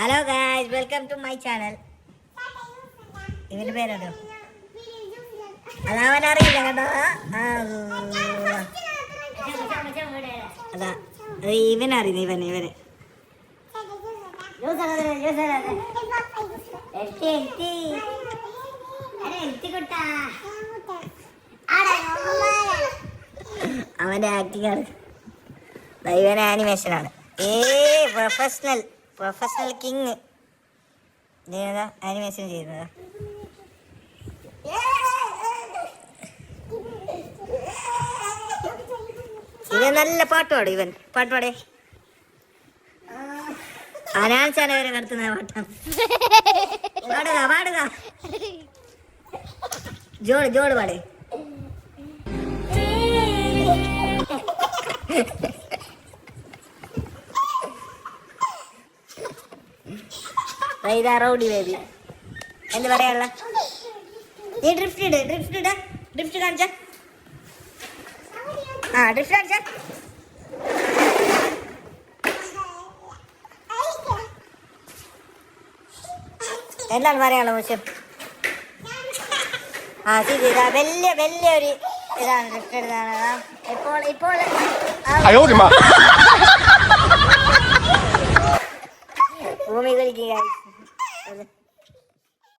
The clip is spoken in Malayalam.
Hello guys, welcome to my channel. ഇവന്റെ പേരാണോ? അതവൻ അറിയില്ല കേട്ടോ. അതാ ഇവനറിയുന്നു. ഇവന് അവന്റെ ആക്ടിങ് ആണ്. ഇവൻ ആനിമേഷനാണ്. പ്രൊഫഷണൽ കിങ് ആനിമേഷൻ ചെയ്യുന്നത്. ഇവൻ നല്ല പാട്ട് പാടും. ഇവൻ പാട്ട് പാടേ അനാൻസാണ് ഇവരെ നടത്തുന്ന പാട്ടം. പാടുക ജോട് പാടേ. ഇതാ റൗഡി ബേബി. എന്ത് പറയാനുള്ള? നീ ഡ്രിഫ്റ്റ് കാണിച്ച. ഡ്രിഫ്റ്റ് കാണിച്ച. എന്താണ് പറയാനുള്ളത് മോശം? ശരി. വലിയൊരു ഇതാണ് ഡ്രിഫ്റ്റ് എടുത്താണ്. ഇപ്പോൾ ഭൂമി കളിക്കുക.